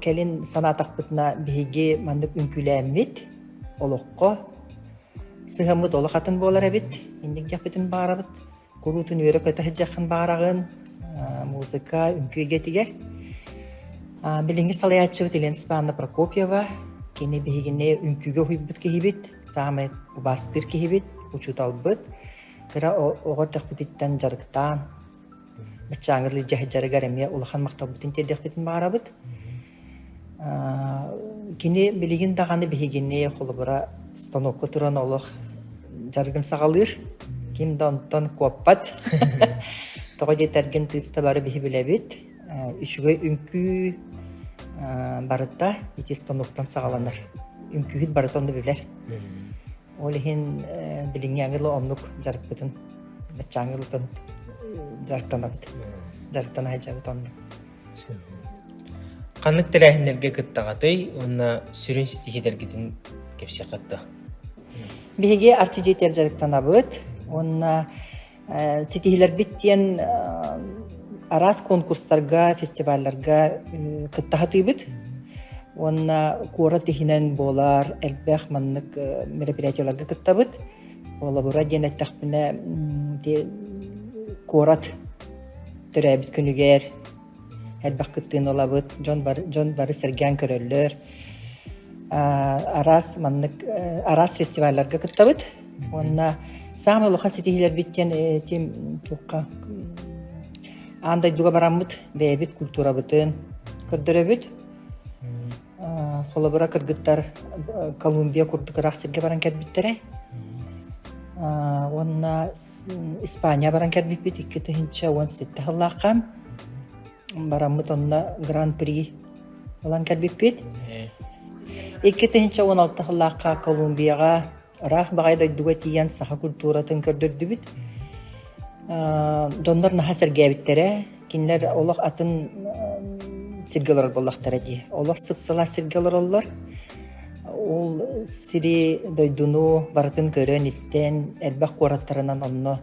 келин санатақпытына биһиги маннык үнкүләммит олоққо сыһаммыт олохатын болар эбит инник жапытын баарабыт курутун өрө көтө жақын баарагын музыка үнкүйге тигер билинги салаячыбыт Елена Степановна Прокопьева кини биһигине үнкүйге хуйбут кихибит самый убастыр кихибит учуталбыт кыра огортахпытыттан жарыктан бачаңырлы жахыджарыгар эме улахан макталбытын тедехбитин баарабыт кини билигин даганы биһигине холобура станокко туран олох жаргын сагалыр ким донтон коппат тоҕо терген тыста бары биһи билебит үчүгөй үнкүү барыта ити станоктан сагаланар үнкүүт барытонду билер олихин билиңяңылы оннук жарыппытын бачаңылытын жарыктанабыт жарыктан хайжабыт оннук Каннык тирәһиннәргә кыттагатый, онна сүрүн стихилергитин кепсе катты. Биһиге артижетер жарыктанабыт, онна стихилер биттен арас конкурстарга, фестивальларга кыттагатыбыт. Онна кора тихинен болар, элбэх маннык мероприятияларга кыттабыт. Олабура денеттахпына корат төрәбит күнүгер элбэх кыттыын олабыт, жон бары серген көрөллөр. Арас фестивальларга кыттабыт. Онна самый лоха стихилер биттен тим туққа андай дуга барамыт, бәйбит культура бытын көрдөрөбүт. Холобура кыргыттар Колумбия курдукарак серге баран кербиттере. Онна Испания баран кербитбит, 2017 халлакам. Барамыт онна Гран-при алан кербитбит. 2016 халлакка Колумбияга рах багайда дуга тиян саха культуратын көрдөрдүбүт. Доннор наха сергебиттере, кинлер олох атын сиргелер боллактар ди. Олох сыпсыла сиргелер оллар. Ол сири дойдуну бартын көрөн истен элбах кораттарынан онно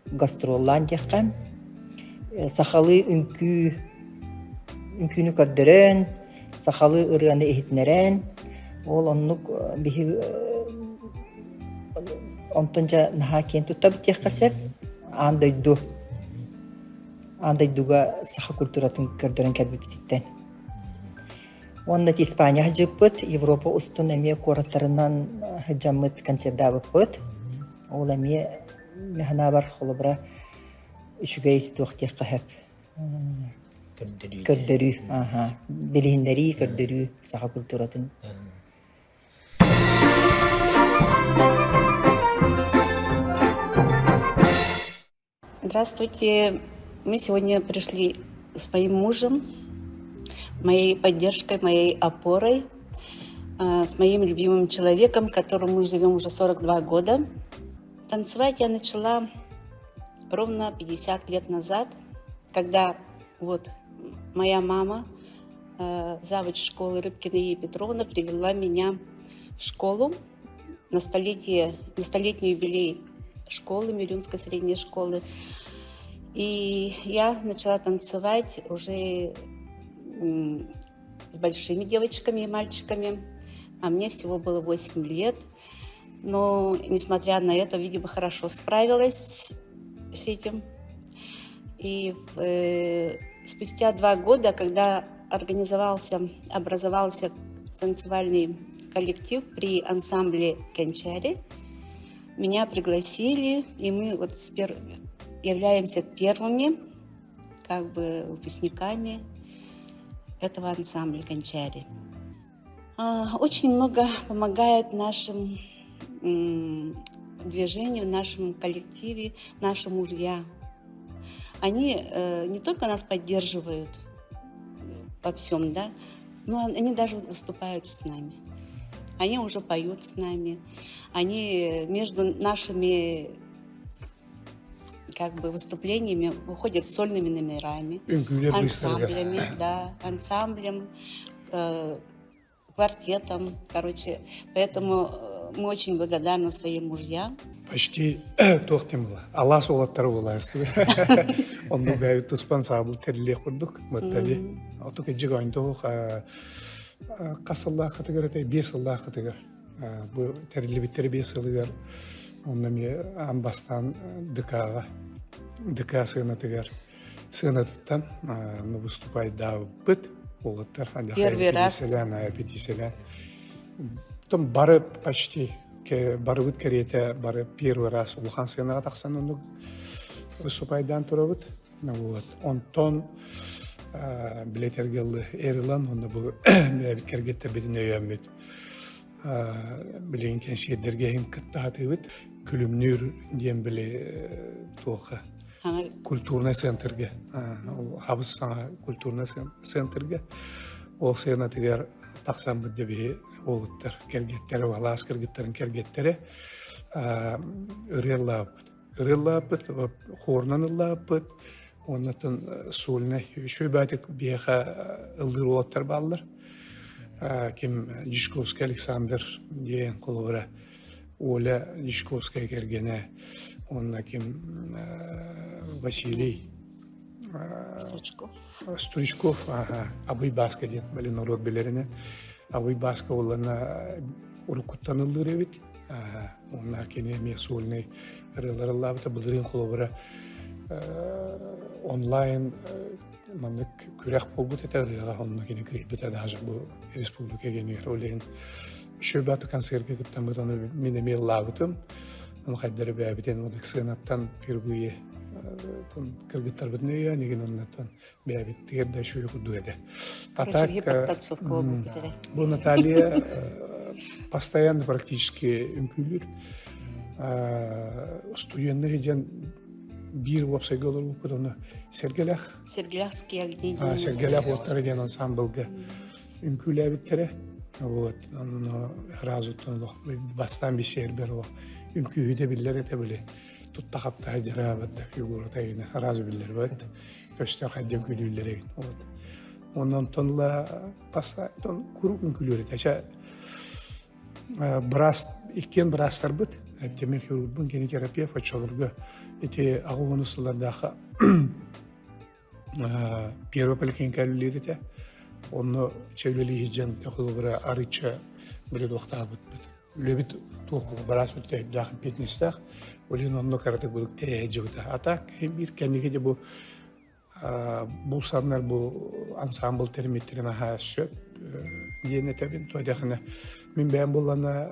гастроллан дияққан. Сахалы үнкүүнү көрдөрөн, сахалы ырыаны эхитнерен. Ол оннук бихи онтонжа наха кен туттабыт дияққасеп, андайдуга саха культуратын көрдөрөн кәлбипититтен. Онна Испания хаджыппыт, Европа устун эме кораттарынан хаджамыт концердабыппыт. Ол эме механа бар холобра үчүгэй туохтиякка хэп көрдөрүү, билиһиннери көрдөрүү саха культуратын. Здравствуйте. Мы сегодня пришли с моим мужем, моей поддержкой, моей опорой, с моим любимым человеком, которым мы живем уже 42 года. Танцевать я начала ровно 50 лет назад, когда вот моя мама, завуч школы Рыбкина Е. Петровна, привела меня в школу на столетний юбилей школы, Мирюнской средней школы. И я начала танцевать уже с большими девочками и мальчиками, а мне всего было 8 лет. Но, несмотря на это, видимо, хорошо справилась с этим. И спустя 2 года, когда образовался танцевальный коллектив при ансамбле «Кончари», меня пригласили, и мы вот являемся первыми выпускниками этого ансамбля «Кончари». Очень много помогает нашим движению, нашему коллективе, наши мужья. Они не только нас поддерживают во всем, да, но они даже выступают с нами. Они уже поют с нами. Они между нашими выступлениями выходят сольными номерами, ансамблями, ансамблем, квартетом. Поэтому мы очень благодарны своим мужьям. Почти тоқтым была. Алла солаттары боларысты. Онды бәйі туспансабыл тәріле құрдық. Мұттали. Отық еджік ойындық қасылла қытығыр, 5 жылла қытығыр. Бұл тәрілі біттері 5 жылығыр. Онда ме амбастан дыка сығынатығыр. Сығынатыттан выступай дау бұт. Олаттар. Первый раз. Петиселян. Потом бары почти барыбыт керете бары первый раз улхан сыгынаға тақсан онды выступайдан тұрабыт. Вот. Онтон билетергелі эрилан, онда бұл бәбіт кергеттер бетін өйембет. Білеген кеншедерге хем кыттағатығыт. Күлімнүр дем біле тоқы. Культурный центрге. Хабыз саңа культурный центрге. Ол сыгынатығар тақсан бұд дебе олыттар, кергеттері, валас кергеттерін кергеттері ырыллапыт, хорнан ыллапыт, оннатын сулына шөбәтік бейха ылдыр олаттар балылар. Кем Жишковский Александр дейін құлығыра Оля Жишковская кергене, онна кем Василий Стручков, Абый Баска дейін, бәлі народ білеріне. Абый Баска олана урукуттан ылдыр эбит. Онна кене месулный ырыларыллабыта бұлырын құлығыра онлайн мандык күрек болбут эте ырыға онна кене кыйбыта даже бұл республика кенер олейін. Шөбаты концертке күттен бұтаны мен емел лабытым. Оны қайдары бәбітен одық сығынаттан пергуе кыргыттар бітін өйе, неген оннаттан бәбіттігер да шөйі құдду еді. Бұл Наталья постоянно практически үмкүлір. Студентный еден bir вапсайга olur bu onu Сергеляхский огни. Сергелях оттары ден ансамблга үмкүлі әбіттері. Вот, onu razı tutun, bastan bir şehir beri o. Ünküyü de biller ete böyle. Tutta kapta hacıra abadda, figurata yine, razı biller var. Köşter kaddem külüllere yine. Ondan tonla pasta, kuruk ünkülüyor ete. Aşağı ikken brastar bıt. Demek yurubun geni terapiya façolurga. Ete ağuğunu sıllardağı Первый поликлиникалleri ete. Onu çevreli hicen teknolojilere arıça böyle doktor bit. Löbit tohum baras öte dahil petnestak. Olin onu karate bulduk tehcivde. Atak hem bir kendine de bu sanlar bu ensemble termitlerine ha söp yine tabii toydağına min ben bulana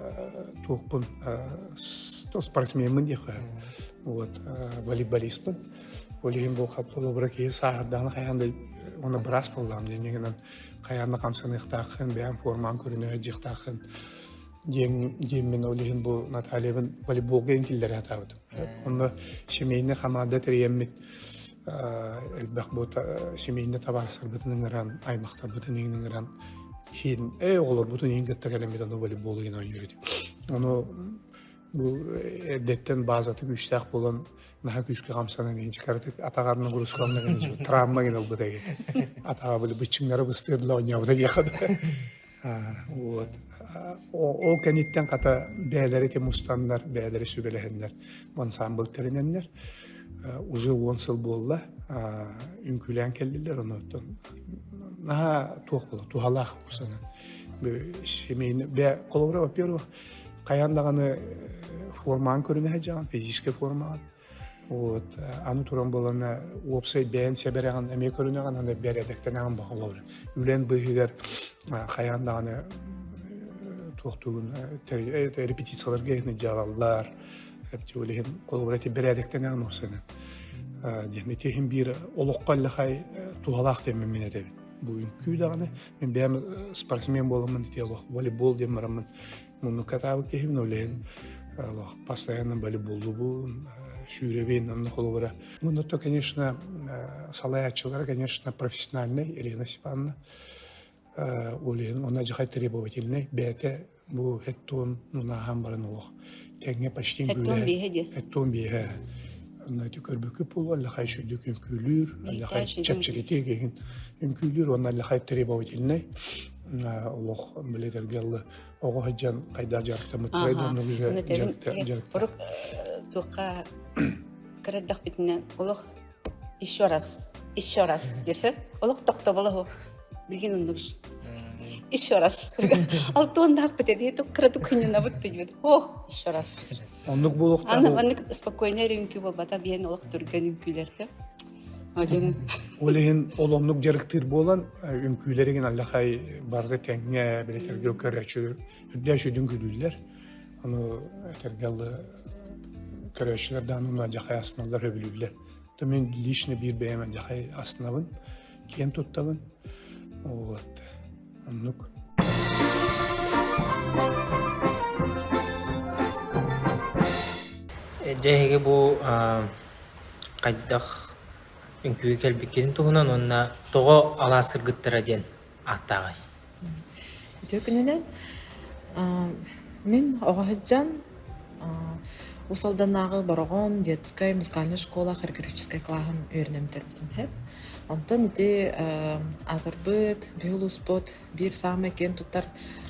tohum sportsmenmin diye. Вот волейболистпын. Олин bu kaptalı bırakıyor sahada kayanda onu bras buldum denilen kayanda kansanıktağın beyan forman körünü cıktağın Demin olin bu Natalya'nın voleybol gençleri hatadı. Onu semeyinde hamada teriyemmet elbette bu semeyinde tabarsar bütün ngaran aymakta bütün ngaran hin olur bütün ingette kalemeden voleybol oynuyor. Onu bu detten bazı güçlük bulan daha güçlü kamsanın ince kartık atagarının kuruskanına geniş travma gene oldu da atağı böyle bıçınları bıstırdılar oynuyor da yakada. Вот. O kenitten kata beyleri temustanlar, beyleri sübelehenler, ansambl terenenler. Уже 10 yıl bolla ünkülen kelliler onu. Naha tuğla, tuhalak kursana. Şemeyin be kolora во-первых, kayandağını forman körüne hecağın, fiziski forman. Вот, аны туран болана опсай бән себерәгән әме көрүнәгән аны бәрәдәктән аны багылыр. Үлән быгыгар хаяндаганы тохтугун репетицияларга генә җалалар. Әптүлеген колбарәти бәрәдәктән аны осына. Димәте һәм бир олоққаллы хай тугалак дем мен әдәп. Бу күдәгәне мен бәм спортсмен боламын дип волейбол дем марамын. Моны катабы кем нолен. Allah постоянно волейболду бу шүребен намны холовара. Ну то, конечно, салаячылар, конечно, профессиональный, Ирина Степановна. Он ажихай требовательный. Бәте бу хеттон нунахам баран олох. Тәңе почти гүле. Хеттон беге. Она тükörбүкү пул, Аллахай шүдүк үмкүлүр, Аллахай чепчегете кеген үмкүлүр, он Аллахай требовательный. олох билетергелли ого хаджан кайда жарктамыт Ага. кайда ну уже Оны тәбин жаркта урок тука кырдах битне олох еще раз дирhe. Олох тохтоболо билген ундуш. Еще раз. Алтон нах битеби то краду кынына буттыйбыт. Ох, еще раз. оннук болуктагы Аны спокойно рюнки болбата биен олох турган үкүлерге. Олен Олеген оломнук жарыктыр болан үңкүйлереген аллахай барды теңге билетерге көрөчү үддөшү дүңгүлүлөр аны этергелли көрөчүлөрдөн уна жахай асналар өбүлүлөр то мен лично бир бемен жахай аснабын кен туттабын вот оннук Жәйге бұл қайдақ үңкіге кәлбекерін тұғынан онына тоғы аласыр ғыттыра ден аттағай. Төкүнүнен мен оҕаһыдьан усалданагы барогон детская музыкальная школа хореографическая классын үйренемтербитим хеп. Онтон ити атырбыт, биулуспот, бир самый кен туттар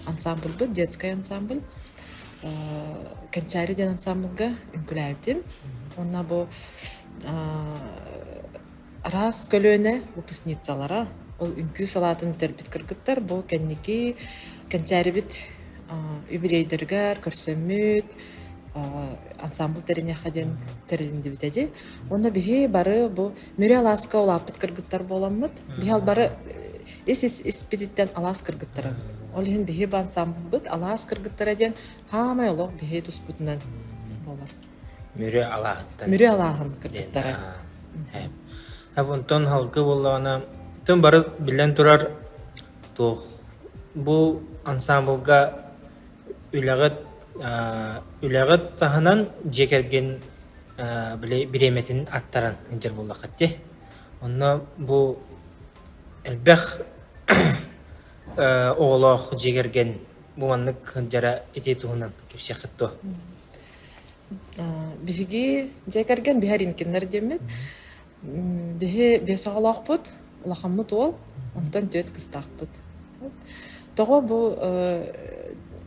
ансамбль быт, детский ансамбль. Канчари ден ансамбльга үмкүләйбитим. Онна бу раз көлөне выпускницалара ол үңкүү салатын тербит кыргыттар бу кенники канчарибит юбилейдергер көрсөмүт ансамбль терене хаден теринди битеди. Онда бихи бары бу мүрө аласка улапыт кыргыттар боламмыт. Бихал бары испедиттен алас кыргыттар. Ол хин бихи ба ансамбль быт алас кыргыттар ден хамай олог бихи туспутунан болар. Мөрі алағыттан. Мүрө алахан кыргыттара. Онтон халқы болағына төн бары білен тұрар тоқ. Бұл ансамблға үләғыт тағынан жекерген біреметін аттаран жер болақ әтте. Онна бұл әлбәқ оғылақ жекерген бұманлық жара ете туғынан кепсе қытты. Биһиги жекерген биһаринкиннер демет. Биһи бесагалакпыт, улахаммыт ол, онтан төт кыстакпыт. Того бу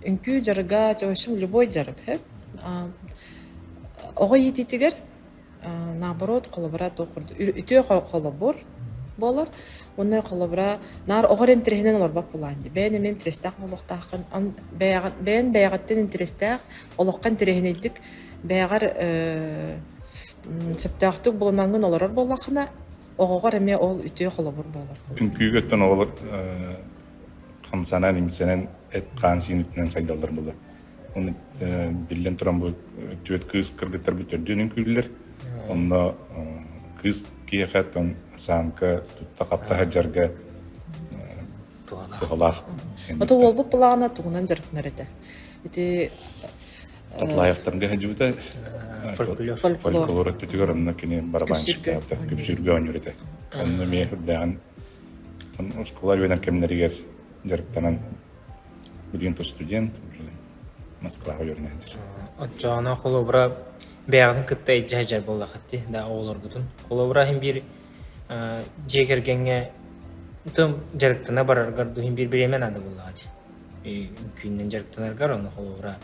үнкүү жарга чавашым любой жарг, хеп. Ого йититигер наоборот колобра токурду. Үтө колобор болар. Оннар колобра нар огорен трехинен олорбак буланды. Бени мен трестак олуктакын, бен баягаттен интерестак олуккан трехинедик. Бәгәр септактык булынанган оларар боллахына огогор эме ол үтө холобур болар. Үңкүйгөттөн олар хамсанан имсенен эт кансин үтүнөн сайдалдар болду. Оны билен туран бу төт кыз кыргыттар бүтөрдүн үңкүйлөр. Онда кыз киехаттан санка тутта капта хаджарга туалах. Ото ол бу плана тугунан жаркнар эте. Ити Татлаевтарга хаджута фольклор фольклор төтүгөр онна кини барабанчык капта күпсүргө өнүрөтө. Онда мехурдан тан школа венен кемнеригер жарктанан билген студент уже Москвага йөрнәдер. Отчана колобра бәгән кыттай жайжар болақ әтте, да оғылар күтін. Колобра хем бір жекергенге тым жарықтына барарғар дұхын бір біремен ады болағады. Күннен жарықтынарғар оны колобра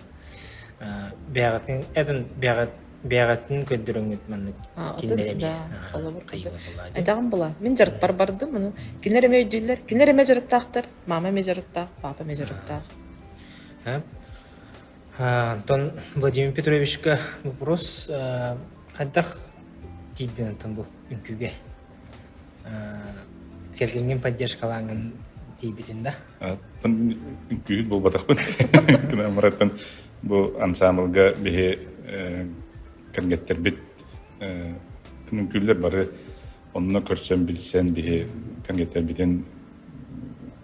бәгәтін көддірін өтмәнік кендереме қайылы болағады. Айтаган була. Мен жарык барды, муну кинереме өйдүлөр. Кинереме жарыктактыр. Мама ме жарыктак, папа ме жарыктак. Антон Владимир Петровичка вопрос. Қайдақ дейді Антон бұл үнкіге? Келгенген поддержкалаңын дейбетін да? Антон үнкүйіт бұл батақпын. Кіна мараттан бұл ансамблға бейе кәнгеттер бит. Үнкүйлер бары онына көрсен білсен бейе кәнгеттер бітен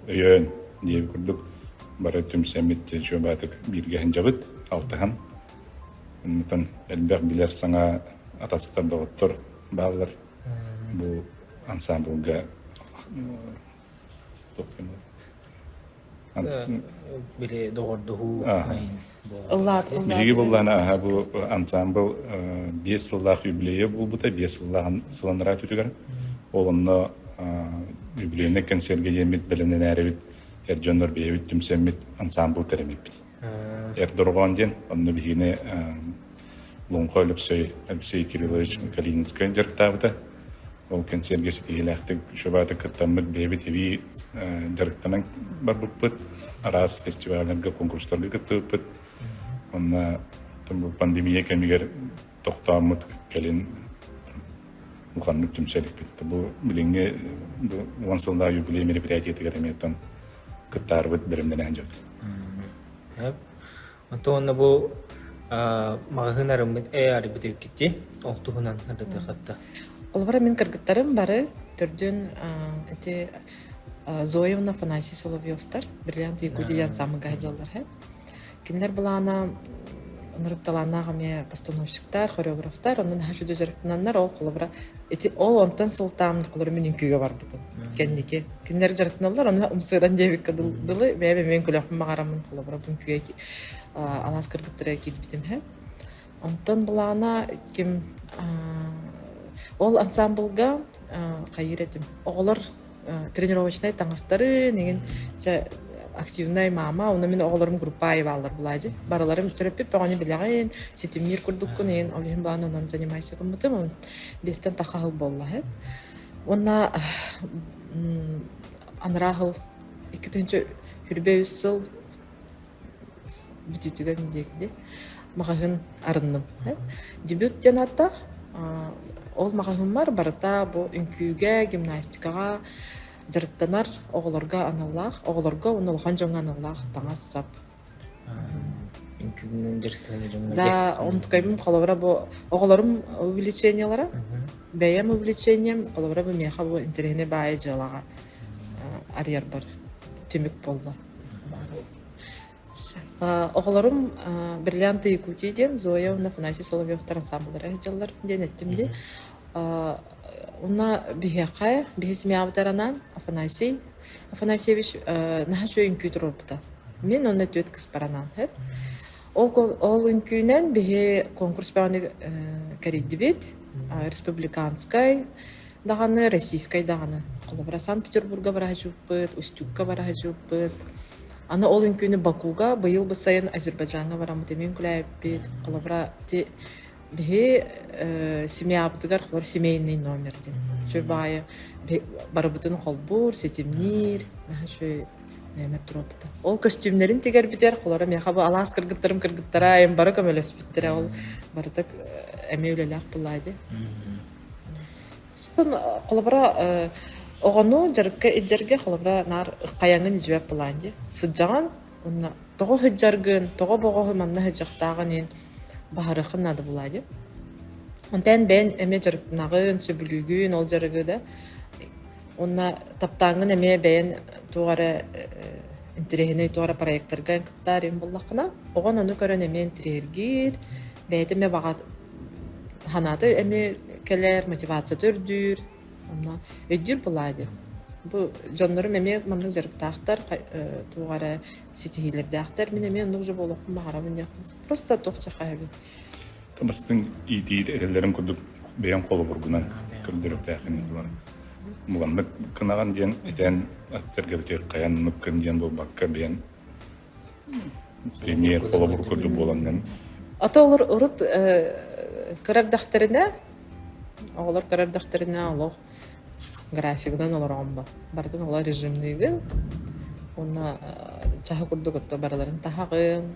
өйен дейіп күрдік. Бары түмсәмет жөбәтік биргәһен жабыт, алтыхан. Оннан әлбәқ билер саңа атастар доғыттыр баллар. Бұл ансамблға Біле доғырдығы Ыллат. Биги боллана бұл ансамбл 5 жылдақ юбилейі бұл бұта, 5 жылдағын сыланыра түтігер. Олынны юбилейіне концертге емет білімнен әрі бит Эрджоннор бейбит түмсеммит ансамбл теремиппит. Эрдоргон ден, онны бихине Лунко Алексей Кириллович Калининская жарктабыта. Ол концертге сетигелэхтик шубаты кыттаммыт бейбит эви жарктанан барбыппыт. Арас фестивалерге конкурстарга кыттыппыт. Онна пандемия кемигер тоқтаммыт келин муханнык түмселикпит. Бу билинге уансылда юбилей мероприятие тегереметтен кыттарбыт биримден анжабыт. Онна бу магазинарым ари битеп кетти. Октугунан надата хатта. Олбара мен кыргыттарым бары төрдөн эти Зоевна Афанасий Соловьевтар, бриллиант Якутиян самый гайдалар. Киндер булана нырыкталанагаме постановщиктар, хореографтар, онун хашуду жарыктананнар ол колобра эти ол онтон сылтам колор менин күйгө бар бутун. Кенники киндер жарыктаналар, оны умсыран дебик кадылдылы, мен күлөп магарамын колобра бун күйгө алас кыргыттыра китбитим хэ. Онтон булана ким ол ансамблга кайыретим. Оголор тренировочный таңастары неген активный мама, оны мен оғыларым группа айбалар бұлайды. Бараларым түріппеп, бағаны білеген, сетимнер күрдік күнен, олығын бағаны онан занимайся күмітім, он бестен тақағыл болла. Онна анырағыл, 2-ші хүрбе үссіл бүтітігі міндегінде мағағын арынным. Дебют жанаттақ, ол мағағын бар, барыта бұл үнкүйге, гимнастикаға, жарыктанар оголорга аналлах, оголорга унулхан жоңа аналлах таңас сап. Үнкүнен жарыктанар жоңа. Да, онтукайбым колобра бу оголорум увеличениялара, бәям увеличением, колобра бу меха бу интерене бай жалага арьер бар. Төмөк болду. Оголорум бриллианты Якутияден Зоевна Афанасий Соловьевтар ансамблдары жаллар ден еттимди. Уна бихекая, бихесмиявдаранан Афанасьевич нахачу инкютер орбута. Мен оны төт кыспаранан. Ол инкюнен бихе конкурс бағаны кәрейдібет, республиканскай дағаны, российскай дағаны. Қолабыра Санкт-Петербурга бара жуппыт, Устюкка бара жуппыт. Аны ол инкюні Бакуга, байыл басайын Азербайджанға барамыт емен күләйіппет. Қолабыра бихе семья абдыгар хор семейный номер ден. Чөй бая барабытын қолбур, сетимнир, чөй нәмәп тұропыта. Ол костюмлерін тегер бітер, қолары меқабы алас кыргыттара, айым бары көмелес біттірі, ол барытық әме өлеләқ бұлайды. Қолабыра оғану жарыққа еджерге қолабыра нар қаяңын ежуәп бұлайды. Сұджаған, тоғы хыджаргын, тоғы боғы манна хыджақтағын ен бағарықын ады бұлайды. Онтан бән әме жарықтынағын, сөбілігін, ол жарығы да. Онна таптаңын әме бән туғары интерегіне туғары проекттарға әңкіптар ем боллақына. Оған оны көрін әме интерегер, бәйт әме бағат ханаты әме кәлер, мотивация түрдір. Онна өйдір бұлайды. Бұл жонларым әме мамның жарықтақтар, туғары сетігелердіқтар, мен әме ұнық жы болуқын бағарамын яқын. Просто тоқча қайбы. Тамастың идейді әтелерін күрдік бейен қолы бұргынан күрдіріп тәқін бұлар. Мұғанлық кынаған ден, әтен аттергердек қаян мүккін ден бұл баққа бейен премьер қолы бұр күрді боланған. Ата олар ұрыт көрәрдіқтеріне, олар көрәрдіқтеріне олық графигдан олар оңба. Бардың олар режимнігін, оны чағы күрдік өтті бараларын тағығын,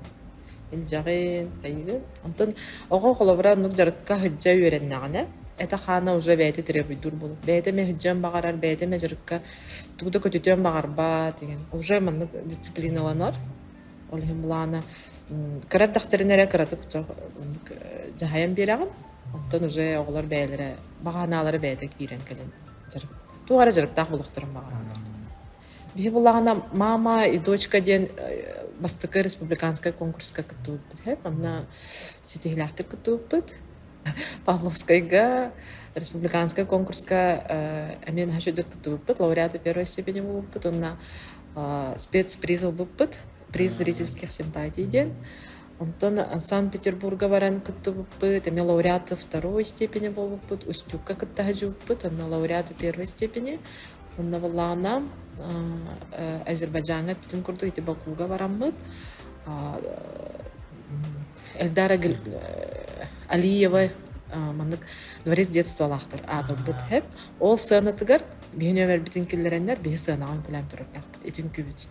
илжағын, қайығы. Онтын оға қолабыра нүк жарыққа хүджа үйереннағына. Әті қана уже бәйті требуйдур болу. Бәйті ме хүджан бағарар, бәйті ме жарыққа туғды көтетен бағар ба, деген. Уже маннық дисциплиналанар. Олығын бұлағына кірар дақтарынары кіратық жағайын берағын. Онтын уже оғылар бәйлері, бағаналары бәйті кейрен кәлін. Туғары жарықтақ бұлықтырын бағарады. Бі бұлағына мама и дочка ден бастықы республиканская конкурска кітуып біт. Онна сетігіләқті кітуып біт. Павловскайга республиканская конкурска әмен хашуды кітуып біт. Лауреаты первой степени болып біт. Онна спецприз болып біт. Приз зрительских симпатий ден. Онтон Санкт-Петербурга баран кітуып біт. Әме лауреаты второй степени болып біт. Устюкка кіттағы жуып біт. Онна лауреаты первой степени. Онна боллағына Азербайджанға бүтін күрдік ити Бакуға бараммыт. Эльдара Алиева маннык дворец детства лахтар атып бут хеп. Ол сыанатыгар бейін өмір бітін келдерендер бейі сыанаған күлән тұрып бит. Итін күбіт.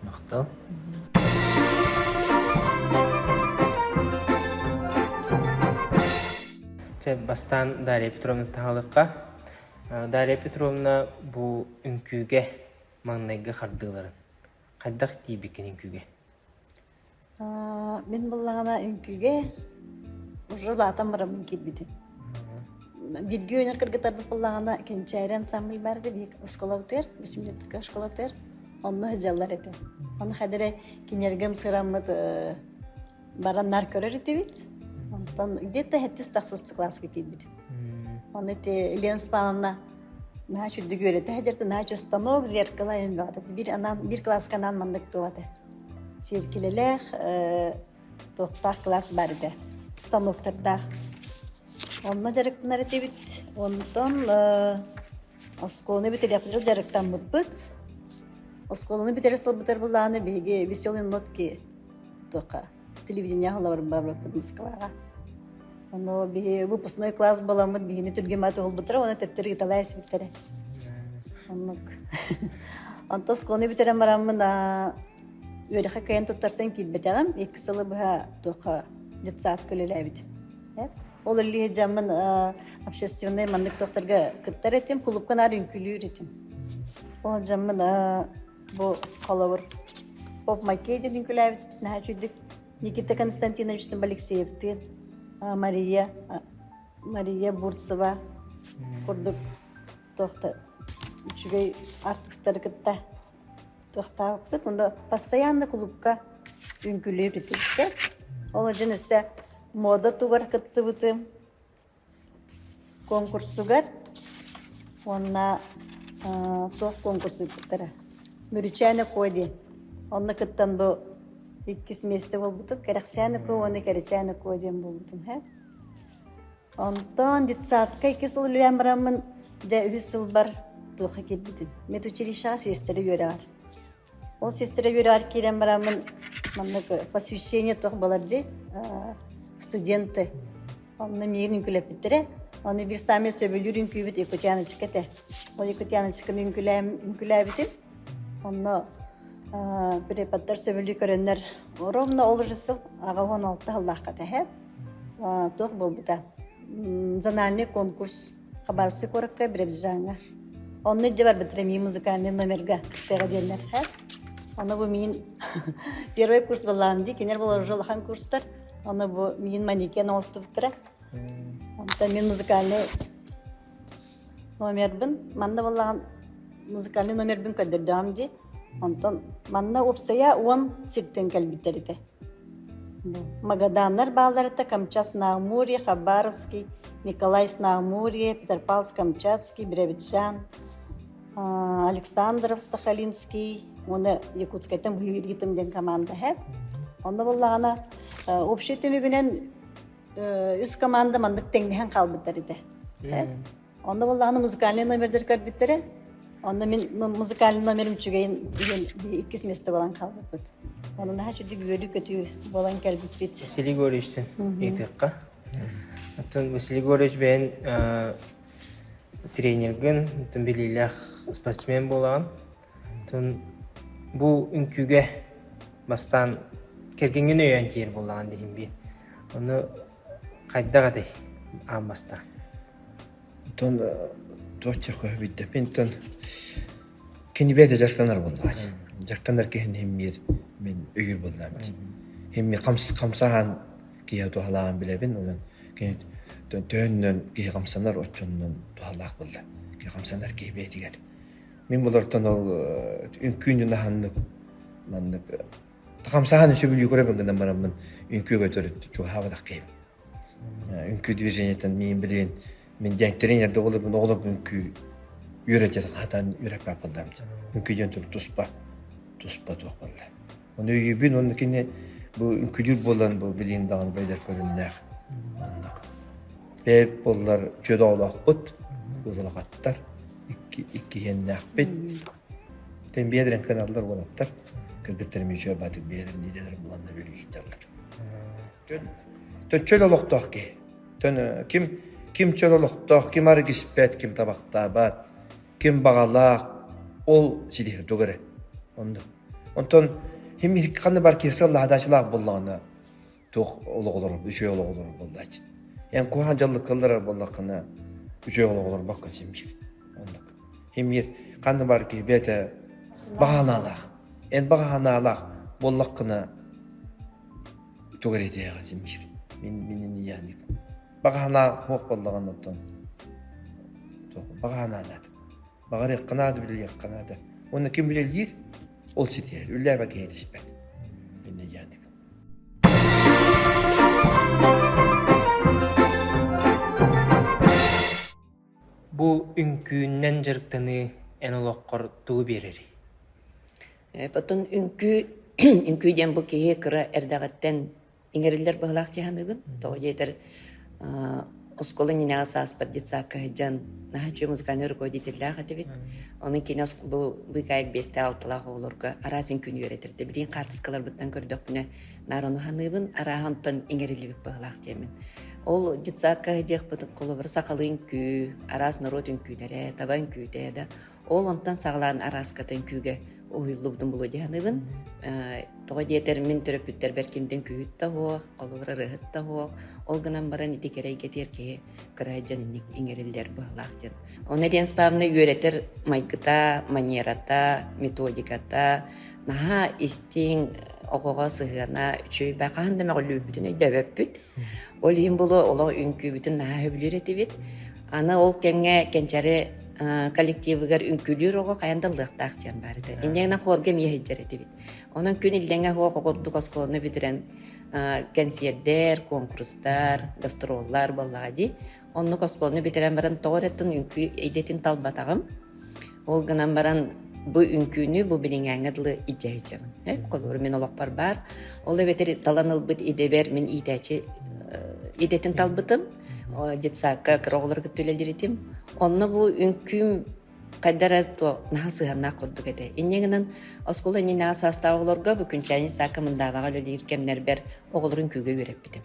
Мақтал. Бастан Дарья Петровна тағалыққа. Дарья Петровна бұл үнкүйге маңнайға қардыларын. Қайдақ дейбекен үнкүйге? Мен боллағана үнкүйге уже латан барамын келбедім. Бірге ойнар кыргытар боллағана кенчайры ансамбль барды, бек школавтер, 5 минуттық школавтер, онны жаллар еті. Оны қадыры кенергім сырамыд бараннар көрер еті бит. Онтан где-то 7-9 классқа келбедім. Оны те Елена Спановна наға чүдді көреді, әдерді наға чү станок, зеркала ең бағады. Bir классқанан мандық туады. Серкелелер, тоқтақ класс барды. Станоктарда. Онна жарықтанар еті бит. Онтан осколыны бітер япыжыл жарықтан бұд. Осколыны бітер сыл бұтар бұлдағаны беге веселый нотки тоқа. Телевидение ғалавар бабрак бұд Москваға. Оно выпускной класс баламыд бигини түргематы ол бұтыр, оны тәттері гиталай свиттері. Оннық. Онта склоны бітерен барамын, өріқі кайын тұттарсан келбетеғам, 2 сылы бұға тоқа детсат көлелі әбіт. Ол үлі жамын общественный мандық тоқтарға күттар етем, клубқан ар үнкілі үретем. Ол жамын бұл қалауыр поп макейден үнкілі әбіт, наға чүдік Никита Константинович Алексеевті, Мария Бурцева, курдук тоқта үчүгей артықстары кітті тоқта өппіт. Онда постоянно клубка үнкілі үретілсе. Ол жын өсе мода тугар кітті бұты конкурсугар. Онна тоқ конкурсу кіттірі. Мүрічәні қойды. Онна кіттен бұл 2 месте бол бутуп, керексяны көйөне керечаны көйден бол бутум, хэ. Онтон детсадка 2 сыл үлен барамын, жа 3 сыл бар тоқа келбедім. Мет училищаға сестері өрәғар. Ол сестері өрәғар келен барамын, маннық посвящение тоқ балар же, студенты. Онны мейін үнкілеп біттірі. Оны бір самер сөбілер үнкүйбіт екутянычка те. Ол екутянычкын үнкілеп бітім. Онны преподдар сөбілі көрінер. Ровно ол жысыл аға 16 аллаққа тәхәп. Тоқ бол бұта. Зональный конкурс қабарсы көрікке біребіз жаңа. Оны де бар бітірем музыкальный номерға күттеға денлер. Оны бұл мен первый курс болағым дей. Кенер бұл жолақан курстар. Оны бұл мен манекен олысты бұттыра. Онда мен музыкальный номербін. Манда болағын музыкальный номербін көдірдіғам дей. Онтон манна опсая 10 сирттен кәлбіттерді. Магаданнар бағаларыта Камчатск, Наумурье, Хабаровский, Николаевск, Наумурье, Петропавловск, Камчатский, Биробиджан, Александровск, Сахалинский, оны Якутскайтан бұйыргетімден команда хәп. Онда болағана общий төмегінен үз команда мандық теңдеген қалбіттерді. Онда болағана музыкальный номердер кәрбіттері. Онда мен музыкальный номерім чүгейін 2 семестр болан қалды бұд. Оның наға чүдік өрі көті болан кәлбіт бет. Василий Горичтен етіққа. Василий Горич бән тренерген, білейләқ спортсмен болған. Бұл үнкүйге бастан кергенген өйен тейір болған дейін бе. Оны қайдаға дей ан бастан. Тоқтеқы өбейді. Мен кені бәді жақтанар болды. Жақтанар кейін хеммер мен үйір болдам. Хемме қамсаған кейі туғалаған білебін. Төннен кейі қамсанар отчоннан туғалақ болды. Кейі қамсанар кейі бәдігер. Мен болардан ол үнкүйінен ағанлық. Қамсаған сөбіл үйгіребін ғынан барамын үнкүйге төрітті. Чуғавадақ кейім. Үнкүй движениеттен мен білейін. Мен жәңттерін ерді олып, оғылып үнкі үйретеді қатан үйреп бапылдам. Үнкүйден тұр тұспа тоқ болды. Оны үйбін, оны кені бұл үнкүйдер болан бұл білейін дағын байдар көріннәқ. Бәп болар көді оғылақ бұд, ужулакаттар икки хеннахпит тен бедерен каналдар болаттар кыргыттар мичө батык бедерин дидер буланна белгейталар төн чөлөлөктөх ки төн ким чөлөлөктөх ким аргиспет ким табактабат ким багалак ол сидер дөгөрө онтон хим канны бар кесел хадачылак болланы тох ологолор үшөө ологолор болдач эн кухан жаллык кылдырар боллакына үшөө ологолор бакка симбир ондук химир канны бар ки бете баганалак эн баганалак боллакына тугеретега симбир минин яни багана хок боллагандан тох багананат багары кынады биле кынады оны ким билер ол ситер үлләбә кейтишпет минин яни Бу үңкүүннен жырыктаны эн олоққор тугу берери. Потом үңкүүден бұл кейе кыра әрдағаттен иңерілер бағылақ тияныгын. Тоғы жетер осколы ненеға сааспар детсакка жан наха чуй музыкальный руководитель атыбит. Оның кейіне бұл кайық 5-6 оларға арас үңкүүні веретерді. Бірін қартысқалар бұттан көрдік бұны нарону ханыбын арахантан иңерілі бағылақ тиямын. Ол детсакка жеқ бұтын қолы бір сақалы үңкүү, арас народ үңкүүнері, таба үңкүүдеді. Ол онтан сағылан араскаты үңкүүге ойылы бұдың бұлы дейінігін. Тоға дейтер мен түріп бүттер бәркемден күйіт та хоқ, қолы бір рығыт та хоқ. Ол ғынан баран ити керей кетер ке қырайджан иңерілер бұғылақтен. Оны ден спавны үйретер майкыта, манерата, методиката, наға истин оғыға сығына үшөй бақағында мәғылі бүтін өйдәбәп бүт. Ол ең бұлы олы үңкі бүтін наға өбілер еті бет. Аны ол кәңе кәнчәрі коллективігер үңкілер оғы қаяндалықтақ тен барды. Иннегінен қоргем ехеджер еті бет. Оның күн илденге хоғы қордық осқолыны бітірен концерттер, конкурстар, гастроллар боллады. Оның осқолыны бітірен баран тоғыр еттін үңкі ейлетін талбатағым. Ол ғынан баран bu ünkünü bu bilingäňe ijäjäm. Kolor men olaqpar bar. Ol beter talanılbyt ideber men iteçi idetin talbytym. Detsaka kroğlarga töleliritim. Onu bu ünküm kadara to nasıhana kurduk ede. İnňeginen oskola nina sastavlarga bu günçäni sakamındaga lölirkemler ber oğulurun küge görep bitim.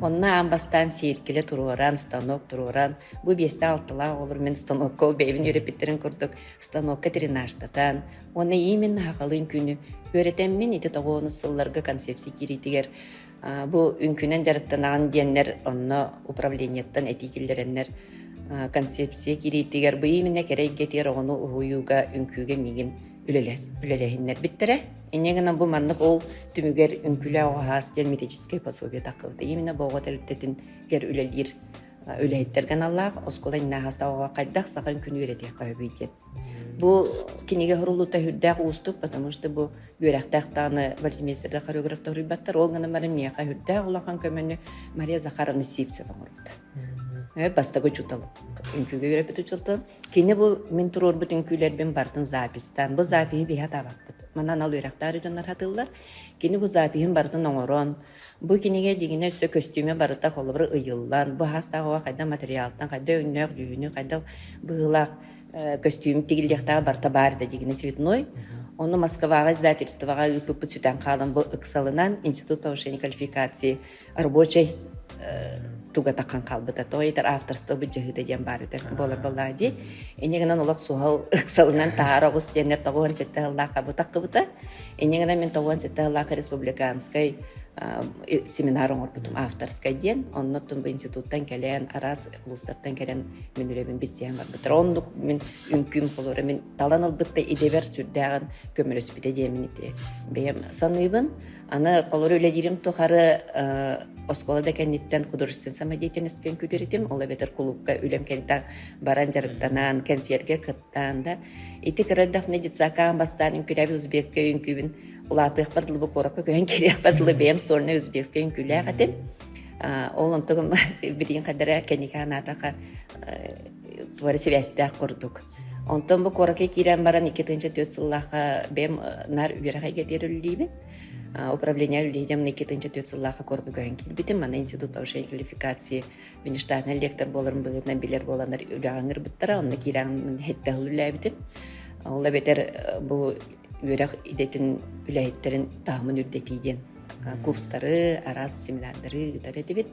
Onna ambastan sirkile tururan, stanok tururan. Bu 5-6 olur men stanok kol beyvin öğretipitlerin kurduk. Stanokka trinaştatan. Ona imin haqalın günü öğreten men ite toğunu sıllarga konsepsi kiritiger. Bu ünkünen jarıktanagan diyenler onna upravleniyetten etikillerenler konsepsi kiritiger. Bu iminne kerek getir onu uyuga ünküge migin ülelehinler bittere. Иннегенен бу маннык ол түмүгер үңкүлө оғас термитический пособие такыбыты. Именно боға тәріттетін гер үлелер үләйеттерген Аллах, оскола инна хаста оға қайдақ сақын күн өретек қойбейдет. Бу кинеге хұрулута хүрдәқ ұстық, потому что бу бөрәқтақтаны балетмейстерді хореографта хүрбаттар, ол ғана мәрі мияқа хүрдәқ олақан көмені Мария Захаровна Сипцева ұрыпты. Бастағы чуталып, үңкүге өрепет ұчылтын. Кені бу мен тұрор бұт үңкүлербен бартын запистан, бу запиhi биха табақпыт. Манан ал өрәқтар үйденлер хатылар. Кені бу запихин бартын оңорон. Бу кинеге дегіне өсі көстюме барыта қолыбыр ұйыллан. Бу хастағыға қайда материалтан, қайда үннөк, дүйіні, қайда бұғылақ көстюм тегілдектағы барта барды дегіне светной. Оны Москваға издательствоға үпіп сүтен қалын бұл ұқсалынан Институт повышения квалификации рабочий туга таққан қалбыта. Тойтар авторство бұл жығыда ден барыды. Болар болады. Енегінен олақ суғал ұқсалынан тағар оғыз тенер тоғуан сетті ғыллаға бұтақ қыбыта. Енегінен мен тоғуан сетті ғыллаға республиканскай семинарын орбутум авторскай ден. Оннотын бұл институттан кәлен, арас ұлыстардан кәлен мен үлебін бітсең бар бұтыр. Ондық мен үмкім қолыры, мен талан албытта идебер сүрдәғын көмір өспіде демін ете. Бейім саныбын, аны қолыры үледерім тұқары осколада кәнеттен художествен самодеятельность өскен күдеретім. Ола бетер клубка үлем кәнеттен баран жарықтанан, кәнсерге қыттан да. Ити кірілдақ недетсакан бастан үмкіләбі үзбекке үмкібін улатых бардылы бу коракка көйөн керек бардылы бем сорны өзбекский үңкүлэ гатым. Ол онтогум бирин кадара кениканатака твори связьда курдук. Онтон бу коракка кирен баран 2-4 жыллаха бем нар үберага кетерүлүбүн. управление лидем Никитинча Тюцеллаха Кордуган Кильбитим, на институт повышения квалификации внештатный лектор боларым быгытна билер боланар үлягангыр биттара, онна киран хеттел үләбитим. Ола бетер бу үрәк идетин үләйеттерин тахмын үрдетиден курстары, арас семинардары гитар этибит.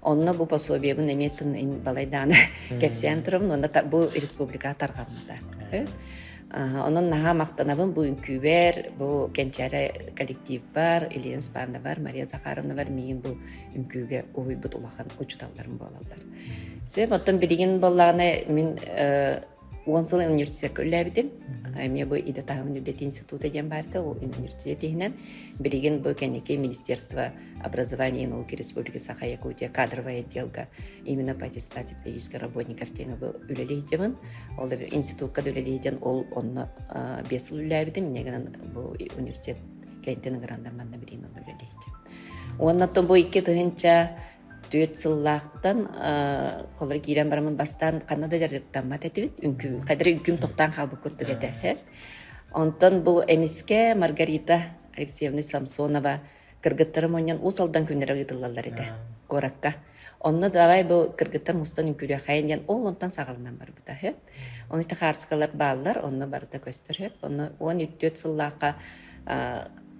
Онна бу пособиебин эметтин балайданы кепсиян турам, онда бу республика таргамында. Онон наха мактанабын бу үңкүбер, бу кенчәре коллектив бар, Илья Спанда бар, Мария Захаровна бар, миин бу үңкүгө ойбут улахан учуталларым болалар. Сөп оттон билигин боллаганы мен 10 жыл университетке үләбидим. Мен бу иде тахмын үрдет институты ден барды, ол университетинен билигин бу кенеке Министерство образования и науки Республики Саха-Якутия кадровая отделка именно по аттестации педагогических работников тема бу үлелейдемин. Ол институтка үлелейден ол онно 5 жыл үләбидим. Негенен бу университет кентин грандарманна билин оны үлелейдем. Оннан бу 2 тыгынча 4 сыллақтан қолыр кейрен барамын бастан Канада жарықтан мат әтібет, қадыры үкім тоқтан қалбы көттік әді. Онтан бұл әмеске Маргарита Алексеевна Самсонова кыргыттарым онен усалдан күнері ғытылалар еді, қораққа. Онны давай бұл кыргыттар мұстан үкілі қайын ден ол онтан сағалынан бар бұта. Оны та қарсықалар балылар, оны барыда көстір. Оны 13 сыллаққа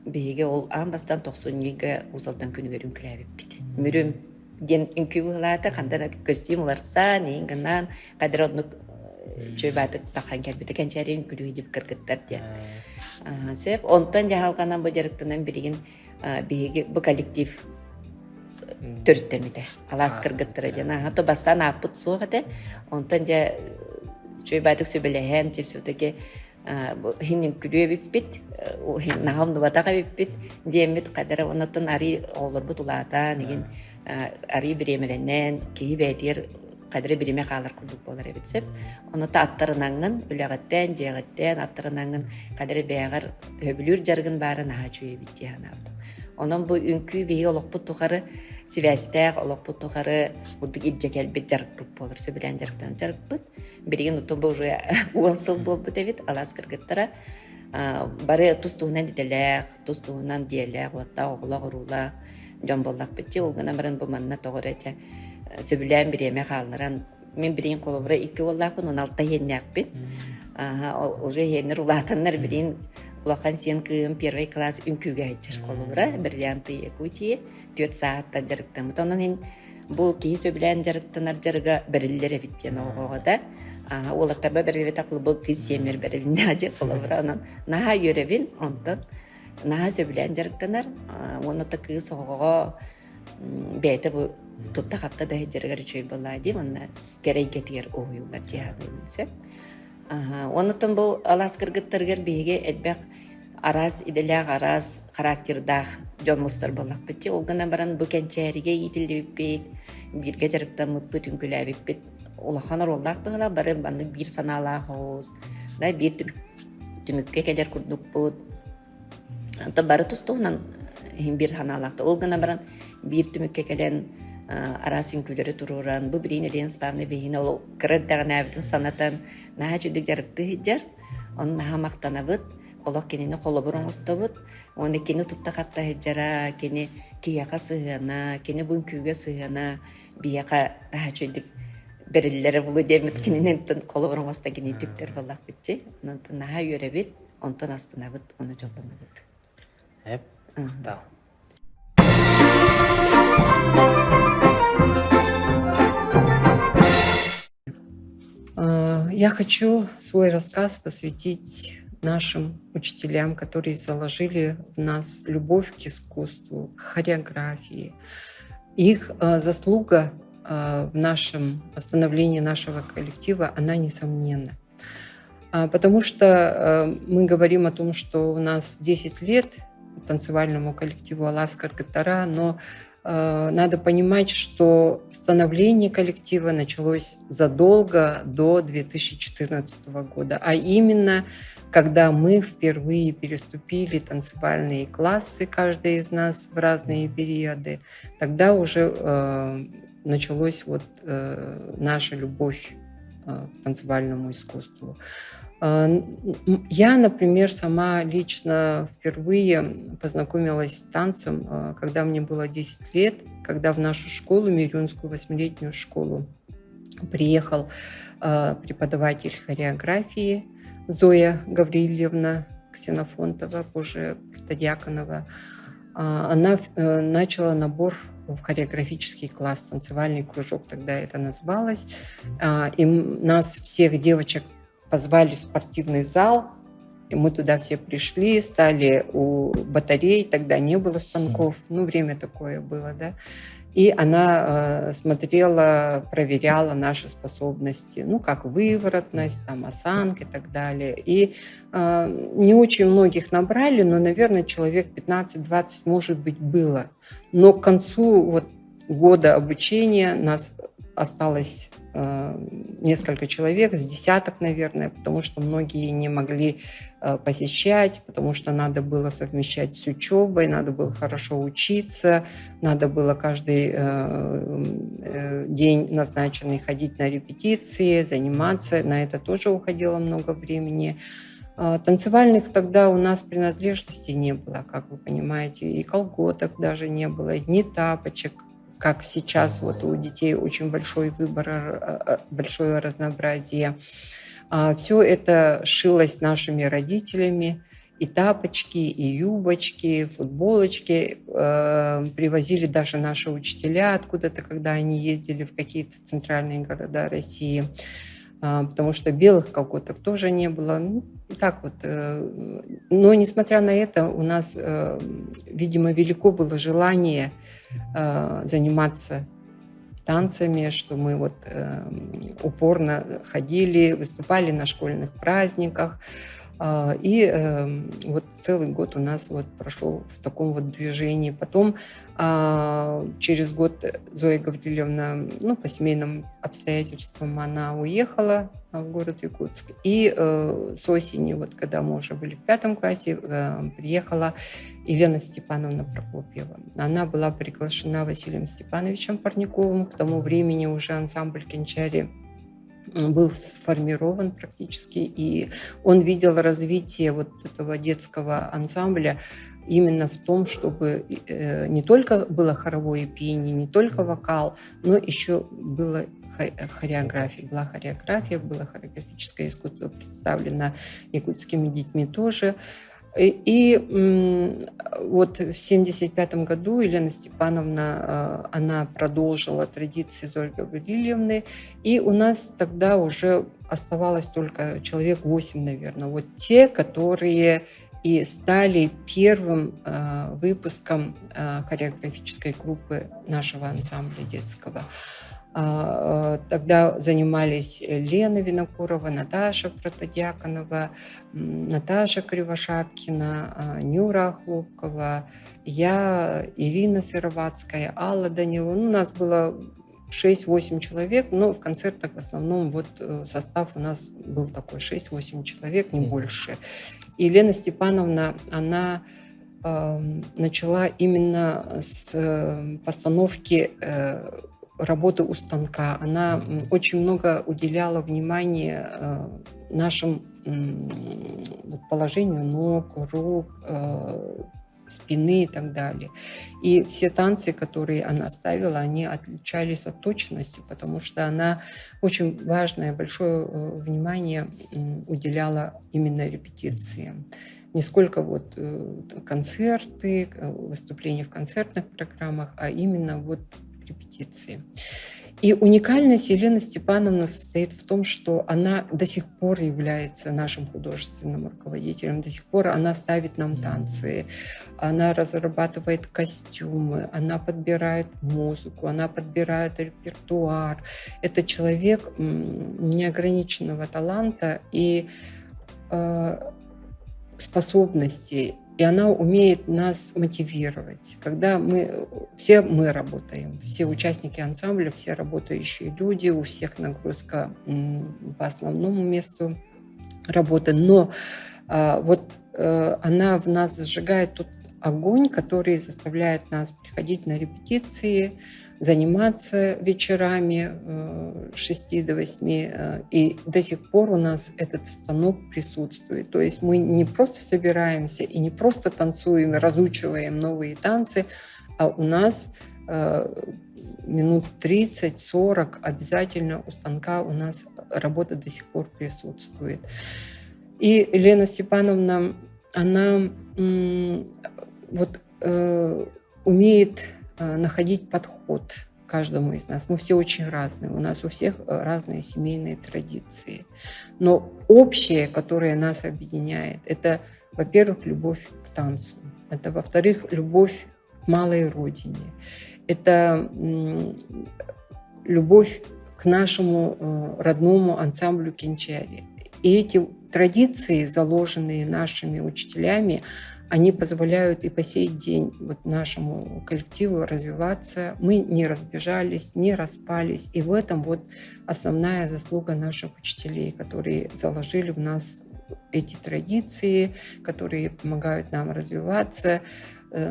бейге ол аң бастан 90-ге усалдан күнігер үкілі әбіп біті. Мүрім ген үңкү булата кандара костюм ларса нин ганан кадыр одну чөбатык такан келбете кенчери үңкү дип кыргыттар дия. Сеп онтан жаалганан бу жарыктан биригин биги бу коллектив төрттемите. Алас кыргыттар жана хато бастан апыт сугате онтан жа чөбатык сөбелеген деп сөтеге хинин күлүе биппит нахамды батага биппит демит кадыр онтан ари олор бутулата неген ари биремеленен кии бәйтер кадыры биреме қалар күлдік болар әбетсеп. Оны та аттарынаңын, үләғаттен, жеғаттен, аттарынаңын кадыры бәғар өбілір жарғын бары наға чөе бітті анавды. Onun bu ünkü beyi olukput tukarı sivestəq, olukput tukarı urdik idce kelbet jarıkput bolur. Söbilen jarıktan jarıkput. Birigin utun bu ujuya 10 sıl bolbut evit, alas kırgıttara. Bari tustuğunan didelek, tustuğunan diyelek, otta oğula urula, jon bollak bitçi. Olgana baran bu manna toğur ece. Söbilen bir yemek alınıran. Men birigin kolubura 2 ollakpın, 16'da yenyak bit. Уже yenir ulatanlar birigin Улахан сен кым первый класс үңкүгө айтчыр колубура бриллианты Якутия 4 саатта жарыктым. Тонун бу кейсө билен жарыктанар жарыга берилер эвиттен огода. Олаттарба берилет аклы бу кыз семер берилне ажы колубура анан наа йөребин онтон наа сөбилен жарыктанар. Оны та кыз огого бете бу тутта капта да жарыга чөй боллади. Онна керейгетер оюлар жаадымсы. Онутон бу алас кыргыттаргер биге элбек арас иделяг арас характердах жонмустар болак битти. Олгана баран бу кенчериге итилбит, бирге жарыктамыппыт үңкүләбиппит. Улаханар оллак быгыла бары банды бир санала хоз. Да бир түмүккө келер курдукпут. Ата бары тустуунан бир саналакта. Олгана баран бир түмүккө келен арас үңкүлөрү туруран, бу бирин элен спамны бейин ол кырдаган абитин санатан наа жүдүк жарыкты хиджар, он наа мактанабыт, олок кенени колобурун устабыт, оны кени тутта капта хиджара, кени кияка сыгана, кени бүңкүгө сыгана, бияка наа жүдүк берилleri булу демит кененен колобурун уста кени түптер боллак битти, онтон наа йөрөбит, онтон астынабыт, оны жоллонобыт. Эп, тал. Я хочу свой рассказ посвятить нашим учителям, которые заложили в нас любовь к искусству, к хореографии. Их заслуга в нашем становлении нашего коллектива, она несомненна. Потому что мы говорим о том, что у нас 10 лет танцевальному коллективу «Алас Кыргыттара», но надо понимать, что становление коллектива началось задолго до 2014 года, а именно когда мы впервые переступили танцевальные классы, каждый из нас в разные периоды, тогда уже началась наша любовь к танцевальному искусству. Я, например, сама лично впервые познакомилась с танцем, когда мне было 10 лет, когда в нашу школу, Мирюнскую 8-летнюю школу, приехал преподаватель хореографии Зоя Гаврилевна Ксенофонтова, позже Протодьяконова. Она начала набор в хореографический класс, танцевальный кружок тогда это называлось. И нас всех девочек позвали в спортивный зал, и мы туда все пришли, стали у батарей, тогда не было станков, время такое было, да. И она смотрела, проверяла наши способности, как выворотность, там, осанка и так далее. И не очень многих набрали, но, наверное, человек 15-20, может быть, было. Но к концу года обучения нас осталось несколько человек, с десяток, наверное, потому что многие не могли посещать, потому что надо было совмещать с учебой, надо было хорошо учиться, надо было каждый день назначенный ходить на репетиции, заниматься. На это тоже уходило много времени. Танцевальных тогда у нас принадлежностей не было, как вы понимаете, и колготок даже не было, ни тапочек, как сейчас у детей очень большой выбор, большое разнообразие. Все это шилось нашими родителями. И тапочки, и юбочки, футболочки. Привозили даже наши учителя откуда-то, когда они ездили в какие-то центральные города России. Потому что белых колготок тоже не было. Но, несмотря на это, у нас, видимо, велико было желание заниматься танцами, что мы упорно ходили, выступали на школьных праздниках. И целый год у нас прошел в таком движении. Потом через год Зоя Гаврилевна, по семейным обстоятельствам, она уехала в город Якутск. И с осени, когда мы уже были в 5 классе, приехала Елена Степановна Прокопьева. Она была приглашена Василием Степановичем Парниковым. К тому времени уже ансамбль «Кенчари» был сформирован практически, и он видел развитие этого детского ансамбля именно в том, чтобы не только было хоровое пение, не только вокал, но еще было хореография. Была хореография, было хореографическое искусство представлено якутскими детьми тоже. И в 1975 году Елена Степановна, она продолжила традиции Зои Гаврилевны, и у нас тогда уже оставалось только человек 8, наверное. Те, которые и стали первым выпуском хореографической группы нашего ансамбля детского. Тогда занимались Лена Винокурова, Наташа Протодьяконова, Наташа Кривошапкина, Нюра Хлопкова, я, Ирина Сыроватская, Алла Данилова. У нас было 6-8 человек, но в концертах в основном состав у нас был такой 6-8 человек, не больше. И Елена Степановна, она начала именно с постановки работы у станка. Она очень много уделяла внимания нашим положению ног, рук, спины и так далее. И все танцы, которые она ставила, они отличались от точностью, потому что она очень важное, большое внимание уделяла именно репетициям. Не сколько концерты, выступления в концертных программах, а именно репетиции. И уникальность Елены Степановны состоит в том, что она до сих пор является нашим художественным руководителем, до сих пор она ставит нам танцы, она разрабатывает костюмы, она подбирает музыку, она подбирает репертуар. Это человек неограниченного таланта и способностей. И она умеет нас мотивировать. Когда мы работаем, все участники ансамбля, все работающие люди, у всех нагрузка по основному месту работы. Но она в нас зажигает тот огонь, который заставляет нас приходить на репетиции, заниматься вечерами с 6 до 8. И до сих пор у нас этот станок присутствует. То есть мы не просто собираемся и не просто танцуем, разучиваем новые танцы, а у нас минут 30-40 обязательно у станка у нас работа до сих пор присутствует. И Елена Степановна, она умеет находить подход к каждому из нас. Мы все очень разные, у нас у всех разные семейные традиции. Но общее, которое нас объединяет, это, во-первых, любовь к танцу. Это, во-вторых, любовь к малой родине. Это любовь к нашему родному ансамблю «Кенчари». И эти традиции, заложенные нашими учителями, они позволяют и по сей день нашему коллективу развиваться. Мы не разбежались, не распались. И в этом основная заслуга наших учителей, которые заложили в нас эти традиции, которые помогают нам развиваться,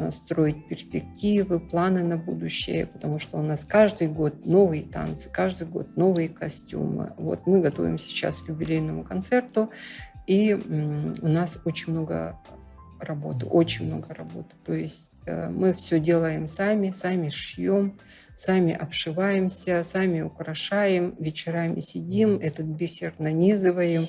строить перспективы, планы на будущее, потому что у нас каждый год новые танцы, каждый год новые костюмы. Мы готовим сейчас к юбилейному концерту, и у нас очень много работы. То есть мы все делаем сами шьем, сами обшиваемся, сами украшаем, вечерами сидим, этот бисер нанизываем,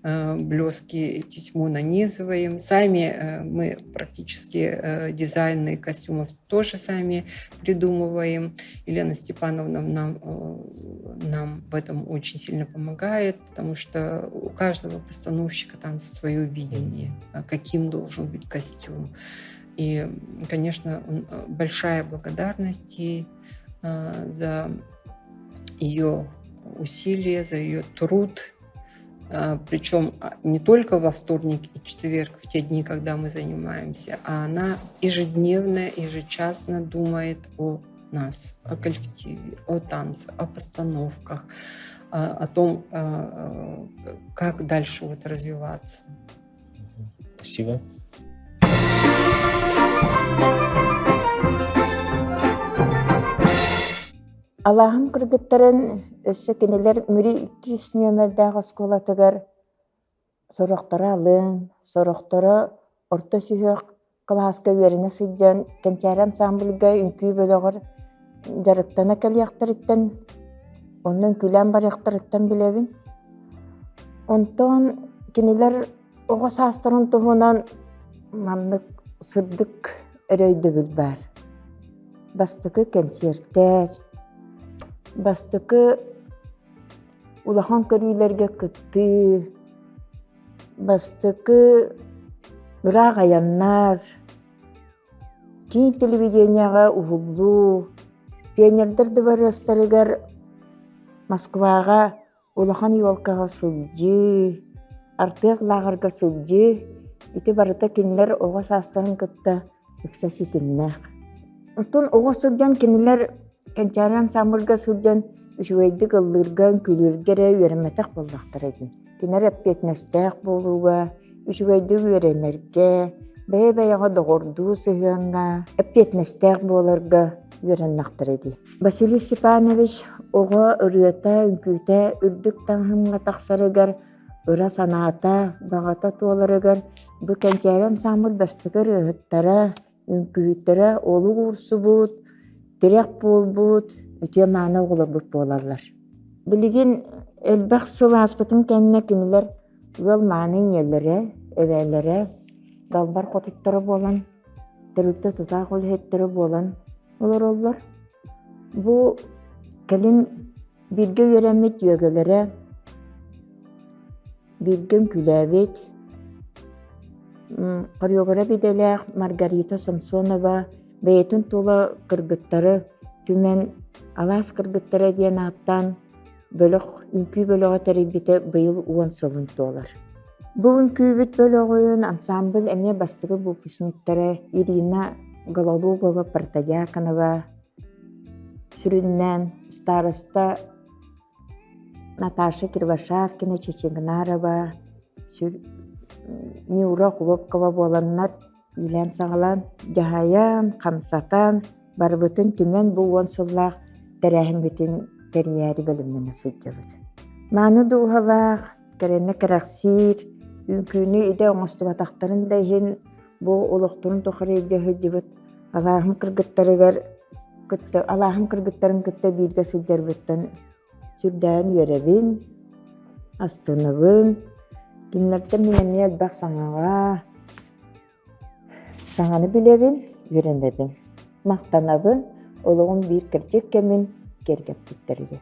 блески, тесьму нанизываем. Сами мы практически дизайны костюмов тоже сами придумываем. Елена Степановна нам в этом очень сильно помогает, потому что у каждого постановщика танца свое видение, каким должен быть костюм. И, конечно, большая благодарность ей за ее усилия, за ее труд. Причем не только во вторник и четверг, в те дни, когда мы занимаемся, а она ежедневно, ежечасно думает о нас, о коллективе, о танце, о постановках, о том, как дальше развиваться. Спасибо. Аллахым кыргыттарын өссө кинелер мүри 200 нөмердәғы сколатыгар сорохтора алын, сорохтора орта сүйөк класска веріне сыджан кенчар ансамбльга үнкүй бөлөгөр жарыктана калияктырыттан, ондан күлән баряктырыттан билебин. Онтон кинелер ого састырын туһунан маннык сырдык өрөйдөбүл бар. Бастыкы концерттер, бастыкы улахан көрүйлерге кытты, бастыкы ырак аяннар, кийин телевиденияга угуллу, пионердерді барыстарыгар Москвага улахан юолкага сылжы, артык лагарга сылжы, ити барыта кинилер ого састарын кытта ыксаси тимнак. Онтон ого сылжан кинилер кенчар ансамбльга сылжан үчүөйдүк ыллырган күлүргере үөрэмэтэх боллахтар эдин. Кинер эппетнестэх болууга, үчүөйдүк үөрэнерге, бэйэ-бэйэҕэ доҕордуу сыһыанга, эппетнестэх буоларга үөрэннахтар эди. Василий Степанович ого ырыата үңкүүтэ үрдүк таңһымга тахсарыгар, ыра санаата, багата туоларыгар, бу кенчар ансамбль бастыгар ыһыттара, үңкүүттара олуг урсубут, тирек болбут, үтүө маана угулабыт боларлар. Билигин элбэх сылааспытын кэнне кинилер ыал маанын еллере, эбээлере, галбар хотуттары болан, тырытты тутаак олһеттери болан олороллар. Бу келин бирге үөрэммит үөгелере, бирген күлээбит, хореограф биделээх Маргарита Самсонова бэйэтин тула кыргыттары түмен алаас кыргыттары диэн аттан бөлөх үнкүй бөлөҕө терибите быйыл уон сылын туолар. Бу үнкүйбүт бөлөҕүн ансамбль эме бастыгы выпускниктары Ирина Гололугова, Партадяконова, Сүрүннэн староста Наташа Кирвашавкина, Чеченгнарова, Нюра Хубовкова боланнар илэн сагалан, жахаян, хамсатан, барбытын түмен буон сыллаах тәрәһин битин тәрияри бөлümнәне сыджабыт. Ману дуһалаах кәрәнне кәрәхсир үңкүнү иде оңостубатактарын дайһин бу олохтун тохарыйга хыджыбыт. Алаахым кыргыттарыгар кытта алаахым кыргыттарын кытта биирге сыджарбыттан сүрдээн үөребин астыныбын киннерте минемиэт бак саңаны билебин үөренебин мактанабын олоғун биир кирчик кемин кергеппиттериге